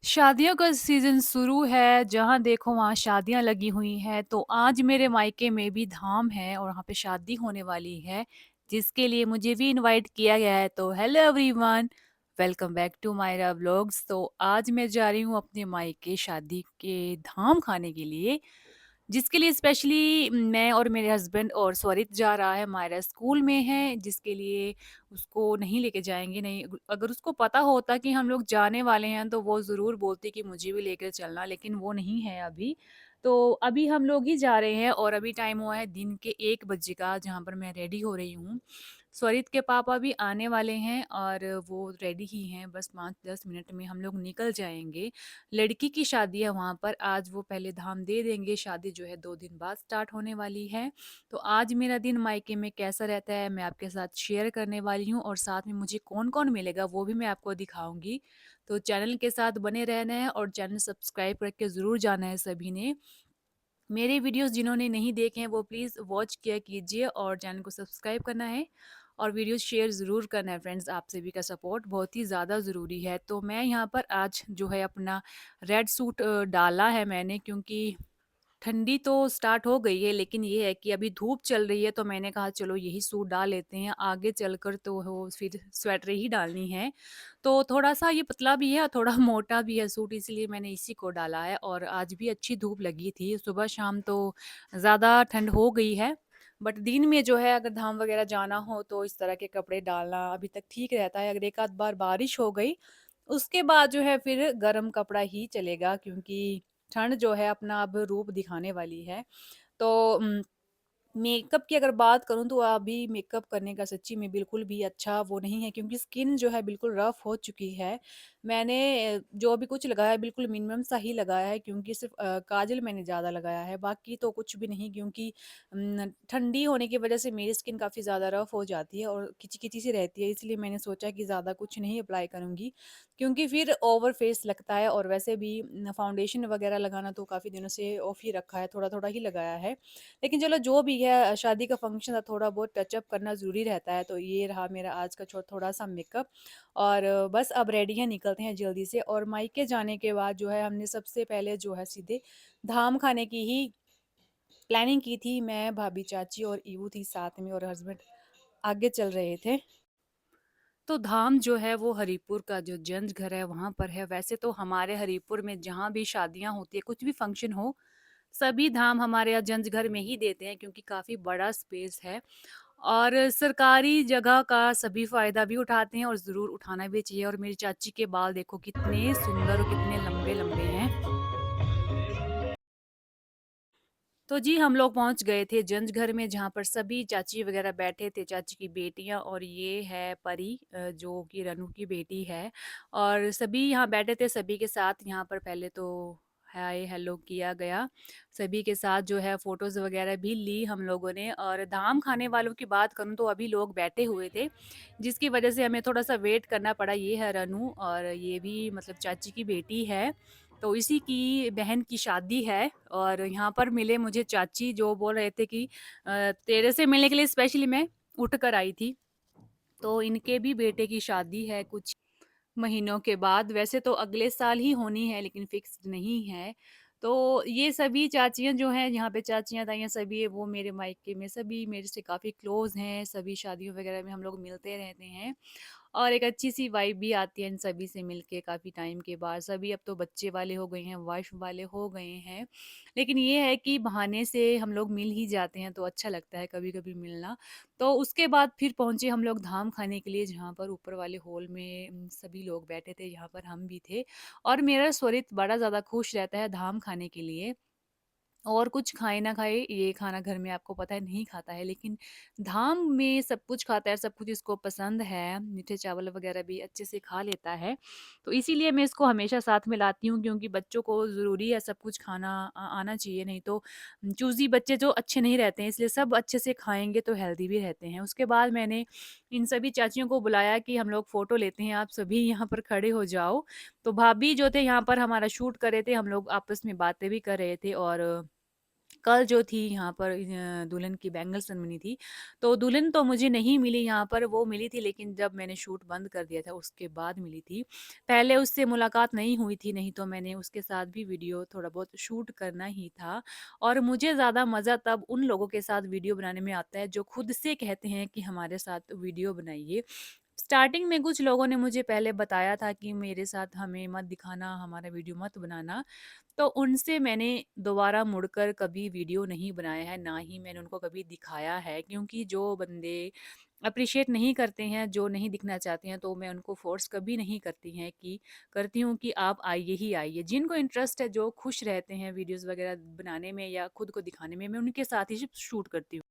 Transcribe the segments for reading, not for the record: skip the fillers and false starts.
शादियों का सीज़न शुरू है, जहाँ देखो वहाँ शादियाँ लगी हुई हैं, तो आज मेरे मायके में भी धाम है और वहाँ पे शादी होने वाली है, जिसके लिए मुझे भी इनवाइट किया गया है। तो hello everyone, welcome back to my vlogs. तो आज मैं जा रही हूँ अपने मायके शादी के धाम खाने के लिए, जिसके लिए स्पेशली मैं और मेरे हस्बैंड और स्वरित जा रहा है। मायरा स्कूल में है, जिसके लिए उसको नहीं लेके जाएँगे। नहीं, अगर उसको पता होता कि हम लोग जाने वाले हैं, तो वो ज़रूर बोलती कि मुझे भी लेकर चलना, लेकिन वो नहीं है अभी। तो अभी हम लोग ही जा रहे हैं और अभी टाइम हुआ है दिन के 1 बजे का, जहाँ पर मैं रेडी हो रही हूँ। स्वरित के पापा भी आने वाले हैं और वो रेडी ही हैं, बस 5-10 मिनट में हम लोग निकल जाएँगे। लड़की की शादी है वहाँ पर, आज वो पहले धाम दे देंगे, शादी जो है 2 दिन बाद स्टार्ट होने वाली है। तो आज मेरा दिन मायके में कैसा रहता है, मैं आपके साथ शेयर करने वाली हूँ और साथ में मुझे कौन-कौन मिलेगा वो भी मैं आपको दिखाऊँगी। तो चैनल के साथ बने रहना है और चैनल सब्सक्राइब करके ज़रूर जाना है सभी ने। मेरे वीडियोस जिन्होंने नहीं देखे हैं वो प्लीज़ वॉच किया कीजिए और चैनल को सब्सक्राइब करना है और वीडियोस शेयर ज़रूर करना है फ्रेंड्स। आप सभी का सपोर्ट बहुत ही ज़्यादा ज़रूरी है। तो मैं यहाँ पर आज जो है अपना रेड सूट डाला है मैंने, क्योंकि ठंडी तो स्टार्ट हो गई है, लेकिन ये है कि अभी धूप चल रही है, तो मैंने कहा चलो यही सूट डाल लेते हैं, आगे चलकर तो हो फिर स्वेटर ही डालनी है। तो थोड़ा-सा ये पतला भी है और थोड़ा मोटा भी है सूट, इसलिए मैंने इसी को डाला है और आज भी अच्छी धूप लगी थी। सुबह-शाम तो ज़्यादा ठंड हो गई है, बट दिन में जो है अगर धाम वगैरह जाना हो तो इस तरह के कपड़े डालना अभी तक ठीक रहता है। अगर एक आध बार बारिश हो गई, उसके बाद जो है फिर गरम कपड़ा ही चलेगा, क्योंकि ठंड जो है अपना अब रूप दिखाने वाली है। तो मेकअप की अगर बात करूँ तो अभी मेकअप करने का सच्ची में बिल्कुल भी अच्छा वो नहीं है, क्योंकि स्किन जो है बिल्कुल रफ़ हो चुकी है। मैंने जो भी कुछ लगाया है बिल्कुल मिनिमम सा ही लगाया है, क्योंकि सिर्फ़ काजल मैंने ज़्यादा लगाया है, बाकी तो कुछ भी नहीं, क्योंकि ठंडी होने की वज़ह से मेरी स्किन काफ़ी ज़्यादा रफ़ हो जाती है और खिंची-खिंची सी रहती है, इसलिए मैंने सोचा कि ज़्यादा कुछ नहीं अप्लाई करूँगी, क्योंकि फिर ओवर फेस लगता है और वैसे भी फाउंडेशन वग़ैरह लगाना तो काफ़ी दिनों से ऑफ ही रखा है, थोड़ा-थोड़ा ही लगाया है। लेकिन चलो जो भी है, शादी का फंक्शन है, थोड़ा बहुत टचअप करना ज़रूरी रहता है। तो ये रहा मेरा आज का थोड़ा-सा मेकअप और बस अब रेडी हैं, निकलते हैं जल्दी से। और मायके जाने के बाद जो है हमने सबसे पहले जो है सीधे धाम खाने की ही प्लानिंग की थी। मैं, भाभी, चाची और ईऊ थी साथ में और हस्बैंड आगे चल रहे थे। तो धाम जो है वो हरिपुर का जो जंज घर है वहाँ पर है। वैसे तो हमारे हरिपुर में जहाँ भी शादियाँ होती है, कुछ भी फंक्शन हो, सभी धाम हमारे यहाँ जंज घर में ही देते हैं, क्योंकि काफ़ी बड़ा स्पेस है और सरकारी जगह का सभी फ़ायदा भी उठाते हैं और ज़रूर उठाना भी चाहिए। और मेरी चाची के बाल देखो कितने सुंदर और कितने लंबे-लंबे हैं। तो जी, हम लोग पहुँच गए थे जंज घर में, जहाँ पर सभी चाची वग़ैरह बैठे थे, चाची की बेटियाँ और ये है परी, जो कि रनु की बेटी है और सभी यहाँ बैठे थे। सभी के साथ यहाँ पर पहले तो हाय हेलो किया गया। सभी के साथ जो है फ़ोटोज़ वग़ैरह भी ली हम लोगों ने। और धाम खाने वालों की बात करूँ तो अभी लोग बैठे हुए थे, जिसकी वज़ह से हमें थोड़ा-सा वेट करना पड़ा। ये है रनु और ये भी मतलब चाची की बेटी है। तो इसी की बहन की शादी है और यहाँ पर मिले मुझे चाची, जो बोल रहे थे कि तेरे से मिलने के लिए स्पेशली मैं उठ कर आई थी। तो इनके भी बेटे की शादी है कुछ महीनों के बाद, वैसे तो अगले साल ही होनी है, लेकिन फिक्स्ड नहीं है। तो ये सभी चाचियाँ जो हैं, यहाँ पे चाचियाँ, ताइयाँ सभी वो मेरे मायके में सभी मेरे से काफ़ी क्लोज़ हैं, सभी शादियों वगैरह में हम लोग मिलते रहते हैं और एक अच्छी-सी वाइब भी आती है इन सभी से मिलके काफ़ी टाइम के बाद। सभी अब तो बच्चे वाले हो गए हैं, वाइफ़ वाले हो गए हैं, लेकिन ये है कि बहाने से हम लोग मिल ही जाते हैं, तो अच्छा लगता है कभी-कभी मिलना। तो उसके बाद फिर पहुँचे हम लोग धाम खाने के लिए, जहाँ पर ऊपर वाले हॉल में सभी लोग बैठे थे, यहाँ पर हम भी थे और मेरा स्वरित बड़ा ज़्यादा खुश रहता है धाम खाने के लिए। और कुछ खाए ना खाए, ये खाना घर में आपको पता है नहीं खाता है, लेकिन धाम में सब कुछ खाता है, सब कुछ इसको पसंद है, मीठे चावल वगैरह भी अच्छे से खा लेता है। तो इसीलिए मैं इसको हमेशा साथ में लाती हूँ, क्योंकि बच्चों को ज़रूरी है सब कुछ खाना आना चाहिए, नहीं तो चूज़ी बच्चे जो अच्छे नहीं रहते हैं, इसलिए सब अच्छे से खाएँगे तो हेल्दी भी रहते हैं। उसके बाद मैंने इन सभी चाचियों को बुलाया कि हम लोग फ़ोटो लेते हैं, आप सभी यहाँ पर खड़े हो जाओ। तो भाभी जो थे यहाँ पर हमारा शूट कर रहे थे, हम लोग आपस में बातें भी कर रहे थे और कल जो थी यहाँ पर दुल्हन की बैंगल सेरेमनी थी, तो दुल्हन तो मुझे नहीं मिली यहाँ पर, वो मिली थी लेकिन जब मैंने शूट बंद कर दिया था उसके बाद मिली थी। पहले उससे मुलाकात नहीं हुई थी, नहीं तो मैंने उसके साथ भी वीडियो थोड़ा बहुत शूट करना ही था। और मुझे ज़्यादा मज़ा तब उन लोगों के साथ वीडियो बनाने में आता है जो खुद से कहते हैं कि हमारे साथ वीडियो बनाइए। स्टार्टिंग में कुछ लोगों ने मुझे पहले बताया था कि मेरे साथ हमें मत दिखाना, हमारा वीडियो मत बनाना। तो उनसे मैंने दोबारा मुड़कर कभी वीडियो नहीं बनाया है, ना ही मैंने उनको कभी दिखाया है, क्योंकि जो बंदे एप्रिशिएट नहीं करते हैं, जो नहीं दिखना चाहते हैं, तो मैं उनको फ़ोर्स कभी नहीं करती हूँ कि आप आइए ही आइए। जिनको इंटरेस्ट है, जो खुश रहते हैं वीडियोज़ वगैरह बनाने में या खुद को दिखाने में, मैं उनके साथ ही सिर्फ़ शूट करती हूँ।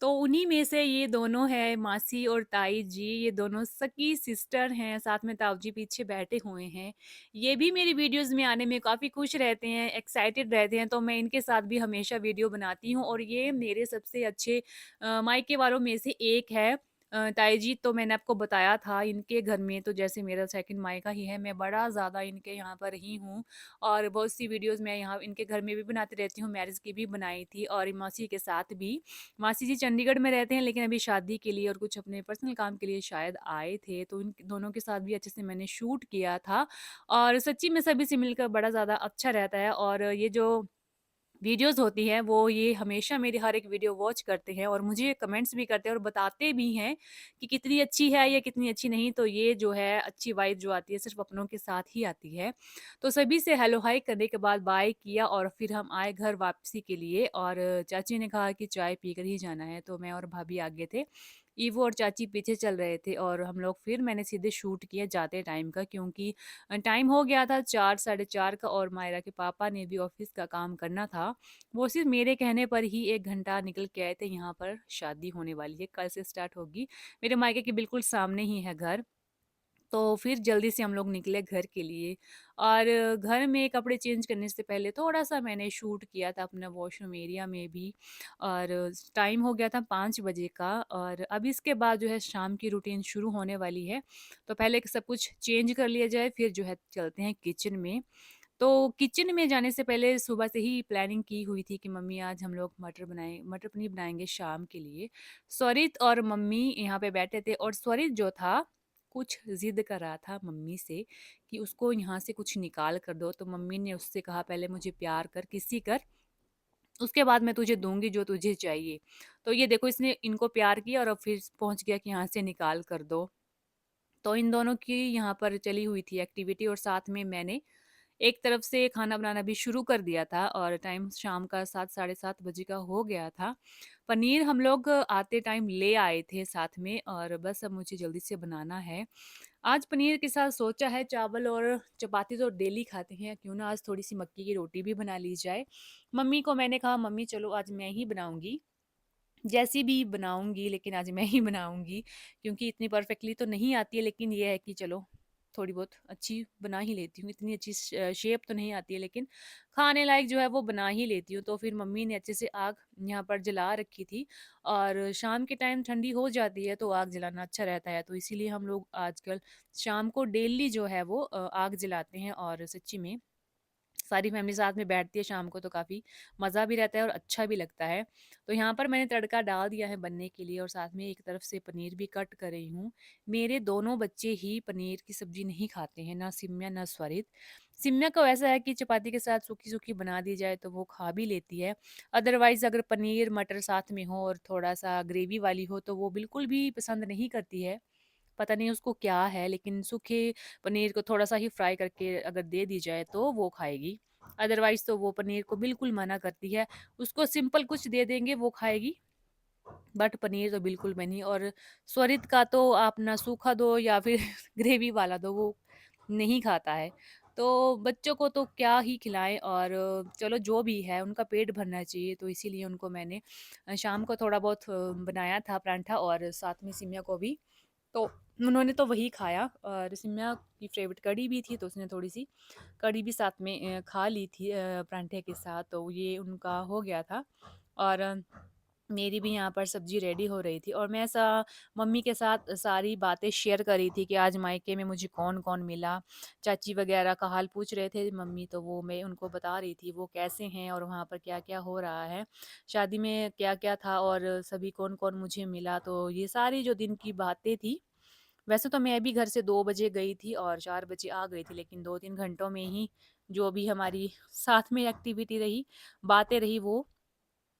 तो उन्हीं में से ये दोनों हैं, मासी और ताई जी, ये दोनों सगी सिस्टर हैं, साथ में ताऊ जी पीछे बैठे हुए हैं। ये भी मेरी वीडियोज़ में आने में काफ़ी खुश रहते हैं, एक्साइटेड रहते हैं, तो मैं इनके साथ भी हमेशा वीडियो बनाती हूँ और ये मेरे सबसे अच्छे मायके वालों में से एक है। ताई जी तो मैंने आपको बताया था, इनके घर में तो जैसे मेरा सेकंड मायका ही है, मैं बड़ा ज़्यादा इनके यहाँ पर रही हूँ और बहुत सी वीडियोज़ मैं यहाँ इनके घर में भी बनाती रहती हूँ, मैरिज की भी बनाई थी और मौसी के साथ भी। मासी जी चंडीगढ़ में रहते हैं लेकिन अभी शादी के लिए और कुछ अपने पर्सनल काम के लिए शायद आए थे, तो इन दोनों के साथ भी अच्छे से मैंने शूट किया था और सच्ची में सभी से मिलकर बड़ा ज़्यादा अच्छा रहता है। और ये जो वीडियोज़ होती हैं वो ये हमेशा मेरी हर एक वीडियो वॉच करते हैं और मुझे कमेंट्स भी करते हैं और बताते भी हैं कि कितनी अच्छी है या कितनी अच्छी नहीं। तो ये जो है अच्छी वाइब जो आती है सिर्फ़ अपनों के साथ ही आती है। तो सभी से हेलो हाय करने के बाद बाय किया और फिर हम आए घर वापसी के लिए और चाची ने कहा कि चाय पीकर ही जाना है, तो मैं और भाभी आगे थे। ईवो और चाची पीछे चल रहे थे और हम लोग फिर मैंने सीधे शूट किया जाते टाइम का, क्योंकि टाइम हो गया था 4 साढ़े 4 का और मायरा के पापा ने भी ऑफ़िस का काम करना था। वो सिर्फ़ मेरे कहने पर ही 1 घंटा निकल के आए थे, यहाँ पर शादी होने वाली है, कल से स्टार्ट होगी। मेरे मायके के बिल्कुल सामने ही है घर। तो फिर जल्दी से हम लोग निकले घर के लिए और घर में कपड़े चेंज करने से पहले थोड़ा-सा मैंने शूट किया था अपना वॉशरूम एरिया में भी और टाइम हो गया था 5 बजे का और अब इसके बाद जो है शाम की रूटीन शुरू होने वाली है। तो पहले सब कुछ चेंज कर लिया जाए फिर जो है चलते हैं किचन में। तो किचन में जाने से पहले सुबह से ही प्लानिंग की हुई थी कि मम्मी आज हम लोग मटर पनीर बनाएँगे शाम के लिए। स्वरित और मम्मी यहाँ पे बैठे थे और स्वरित जो था, कुछ ज़िद कर रहा था मम्मी से कि उसको यहाँ से कुछ निकाल कर दो। तो मम्मी ने उससे कहा पहले मुझे प्यार कर, किसी कर, उसके बाद मैं तुझे दूँगी जो तुझे चाहिए। तो ये देखो इसने इनको प्यार किया और अब फिर पहुँच गया कि यहाँ से निकाल कर दो। तो इन दोनों की यहाँ पर चली हुई थी एक्टिविटी और साथ में मैंने एक तरफ से खाना बनाना भी शुरू कर दिया था और टाइम शाम का 7 साढ़े 7 बजे का हो गया था। पनीर हम लोग आते टाइम ले आए थे साथ में और बस अब मुझे जल्दी से बनाना है। आज पनीर के साथ सोचा है चावल और चपाती तो डेली खाते हैं, क्यों ना आज थोड़ी-सी मक्की की रोटी भी बना ली जाए। मम्मी को मैंने कहा मम्मी चलो आज मैं ही बनाऊँगी। जैसी भी बनाऊँगी लेकिन आज मैं ही बनाऊँगी, क्योंकि इतनी परफेक्टली तो नहीं आती है लेकिन ये है कि चलो थोड़ी बहुत अच्छी बना ही लेती हूँ। इतनी अच्छी शेप तो नहीं आती है लेकिन खाने लायक जो है वो बना ही लेती हूँ। तो फिर मम्मी ने अच्छे से आग यहाँ पर जला रखी थी और शाम के टाइम ठंडी हो जाती है तो आग जलाना अच्छा रहता है। तो इसीलिए हम लोग आजकल शाम को डेली जो है वो आग जलाते हैं और सच्ची में सारी फैमिली साथ में बैठती है शाम को तो काफ़ी मज़ा भी रहता है और अच्छा भी लगता है। तो यहाँ पर मैंने तड़का डाल दिया है बनने के लिए और साथ में एक तरफ से पनीर भी कट कर रही हूँ। मेरे दोनों बच्चे ही पनीर की सब्ज़ी नहीं खाते हैं, ना सिम्या ना स्वरित। सिम्या को ऐसा है कि चपाती के साथ सूखी-सूखी बना दी जाए तो वो खा भी लेती है। अदरवाइज़ अगर पनीर मटर साथ में हो और थोड़ा-सा ग्रेवी वाली हो तो वो बिल्कुल भी पसंद नहीं करती है। पता नहीं उसको क्या है, लेकिन सूखे पनीर को थोड़ा-सा ही फ्राई करके अगर दे दी जाए तो वो खाएगी। अदरवाइज़ तो वो पनीर को बिल्कुल मना करती है। उसको सिंपल कुछ दे देंगे वो खाएगी, बट पनीर तो बिल्कुल भी नहीं। और स्वरित का तो आप ना सूखा दो या फिर ग्रेवी वाला दो, वो नहीं खाता है। तो बच्चों को तो क्या ही खिलाएँ और चलो जो भी है उनका पेट भरना चाहिए, तो इसीलिए उनको मैंने शाम को थोड़ा बहुत बनाया था पराठा और साथ में सिमिया को भी। तो उन्होंने तो वही खाया और सिम्या की फ़ेवरेट कढ़ी भी थी, तो उसने थोड़ी-सी कढ़ी भी साथ में खा ली थी पराठे के साथ, तो ये उनका हो गया था। और मेरी भी यहाँ पर सब्ज़ी रेडी हो रही थी और मैं मम्मी के साथ सारी बातें शेयर कर रही थी कि आज मायके में मुझे कौन-कौन मिला। चाची वग़ैरह का हाल पूछ रहे थे मम्मी, तो वो मैं उनको बता रही थी वो कैसे हैं और वहाँ पर क्या-क्या हो रहा है। शादी में क्या-क्या था और सभी कौन-कौन मुझे मिला, तो ये सारी जो दिन की बातें थी। वैसे तो मैं भी घर से 2 बजे गई थी और 4 बजे आ गई थी, लेकिन 2-3 घंटों में ही जो भी हमारी साथ में एक्टिविटी रही, बातें रही, वो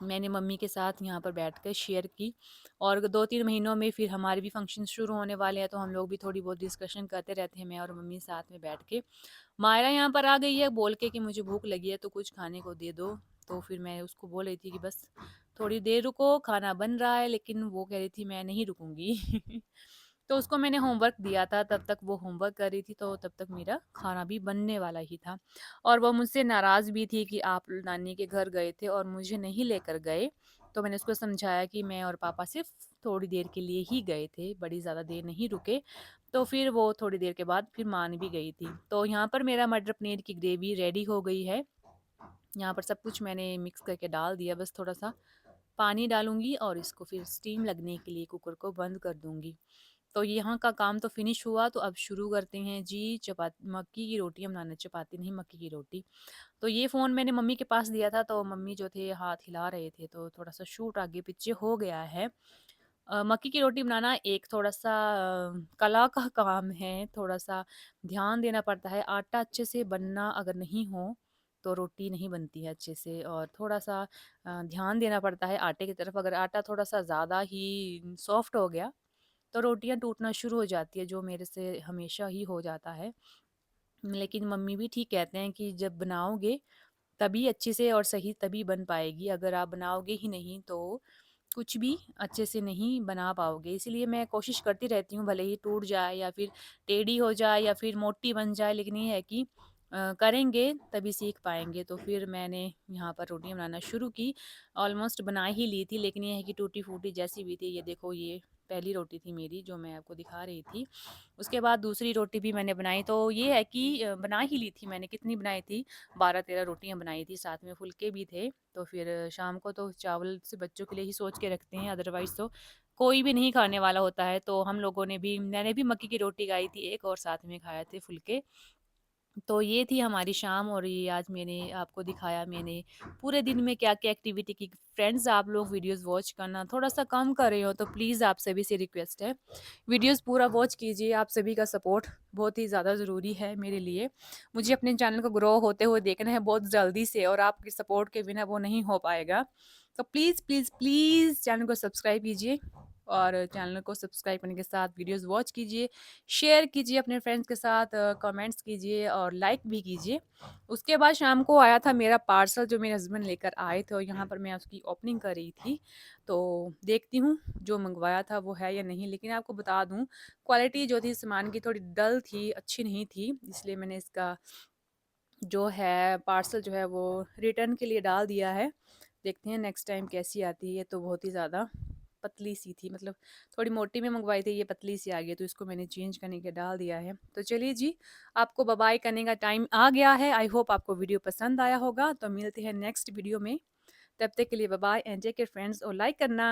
मैंने मम्मी के साथ यहाँ पर बैठकर शेयर की। और 2-3 महीनों में फिर हमारे भी फंक्शन शुरू होने वाले हैं, तो हम लोग भी थोड़ी बहुत डिस्कशन करते रहते हैं, मैं और मम्मी साथ में बैठ के। मायरा यहाँ पर आ गई है बोल के कि मुझे भूख लगी है तो कुछ खाने को दे दो। तो फिर मैं उसको बोल रही थी कि बस थोड़ी देर रुको, खाना बन रहा है, लेकिन वो कह रही थी मैं नहीं रुकूंगी। तो उसको मैंने होमवर्क दिया था, तब तक वो होमवर्क कर रही थी, तो तब तक मेरा खाना भी बनने वाला ही था। और वो मुझसे नाराज़ भी थी कि आप नानी के घर गए थे और मुझे नहीं लेकर गए। तो मैंने उसको समझाया कि मैं और पापा सिर्फ थोड़ी देर के लिए ही गए थे, बड़ी ज़्यादा देर नहीं रुके। तो फिर वो थोड़ी देर के बाद फिर मान भी गई थी। तो यहाँ पर मेरा मटर पनीर की ग्रेवी रेडी हो गई है। यहाँ पर सब कुछ मैंने मिक्स करके डाल दिया, बस थोड़ा-सा पानी डालूँगी और इसको फिर स्टीम लगने के लिए कुकर को बंद कर दूँगी। तो यहाँ का काम तो फिनिश हुआ, तो अब शुरू करते हैं जी मक्की की रोटियाँ बनाना, चपाती नहीं, मक्की की रोटी। तो ये फ़ोन मैंने मम्मी के पास दिया था, तो मम्मी जो थे हाथ हिला रहे थे, तो थोड़ा-सा शूट आगे-पीछे हो गया है। मक्की की रोटी बनाना एक थोड़ा-सा कला का काम है, थोड़ा-सा ध्यान देना पड़ता है। आटा अच्छे से बनना अगर नहीं हो, तो रोटी नहीं बनती है अच्छे से, और थोड़ा-सा ध्यान देना पड़ता है आटे की तरफ। अगर आटा थोड़ा-सा ज़्यादा ही सॉफ्ट हो गया, तो रोटियाँ टूटना शुरू हो जाती है, जो मेरे से हमेशा ही हो जाता है। लेकिन मम्मी भी ठीक कहते हैं कि जब बनाओगे तभी अच्छे से और सही तभी बन पाएगी, अगर आप बनाओगे ही नहीं तो कुछ भी अच्छे से नहीं बना पाओगे। इसीलिए मैं कोशिश करती रहती हूँ, भले ही टूट जाए या फिर टेढ़ी हो जाए या फिर मोटी बन जाए, लेकिन ये है कि करेंगे तभी सीख पाएँगे। तो फिर मैंने यहाँ पर रोटियाँ बनाना शुरू की, ऑलमोस्ट बना ही ली थी, लेकिन ये है कि टूटी-फूटी जैसी भी थी। ये देखो, ये पहली रोटी थी मेरी जो मैं आपको दिखा रही थी। उसके बाद दूसरी रोटी भी मैंने बनाई, तो ये है कि बना ही ली थी मैंने। कितनी बनाई थी, 12-13 रोटियाँ बनाई थी, साथ में फुल्के भी थे। तो फिर शाम को तो चावल से बच्चों के लिए ही सोच के रखते हैं, अदरवाइज़ तो कोई भी नहीं खाने वाला होता है। तो हम लोगों ने भी, मैंने भी मक्की की रोटी खाई थी एक, और साथ में खाए थे फुल्के। तो ये थी हमारी शाम, और ये आज मैंने आपको दिखाया मैंने पूरे दिन में क्या-क्या एक्टिविटी की। फ्रेंड्स, आप लोग वीडियोज़ वॉच करना थोड़ा-सा कम कर रहे हो, तो प्लीज़ आप सभी से रिक्वेस्ट है, वीडियोज़ पूरा वॉच कीजिए। आप सभी का सपोर्ट बहुत ही ज़्यादा ज़रूरी है मेरे लिए। मुझे अपने चैनल को ग्रो होते हुए देखना है बहुत जल्दी से, और आपके सपोर्ट के बिना वो नहीं हो पाएगा। तो प्लीज़, प्लीज़, प्लीज़ चैनल को सब्सक्राइब कीजिए, और चैनल को सब्सक्राइब करने के साथ वीडियोज़ वॉच कीजिए, शेयर कीजिए अपने फ्रेंड्स के साथ, कमेंट्स कीजिए और लाइक भी कीजिए। उसके बाद शाम को आया था मेरा पार्सल जो मेरे हस्बैंड लेकर आए थे, और यहाँ पर मैं उसकी ओपनिंग कर रही थी। तो देखती हूँ जो मंगवाया था वो है या नहीं। लेकिन आपको बता दूँ, क्वालिटी जो थी सामान की थोड़ी डल थी, अच्छी नहीं थी, इसलिए मैंने इसका जो है पार्सल जो है वो रिटर्न के लिए डाल दिया है। देखते हैं नेक्स्ट टाइम कैसी आती है। ये तो बहुत ही ज़्यादा पतली सी थी, मतलब थोड़ी मोटी में मंगवाई थी, ये पतली सी आ गई, तो इसको मैंने चेंज करने के डाल दिया है। तो चलिए जी, आपको बाय बाय करने का टाइम आ गया है। आई होप आपको वीडियो पसंद आया होगा। तो मिलते हैं नेक्स्ट वीडियो में, तब तक के लिए bye bye and take care friends, और लाइक करना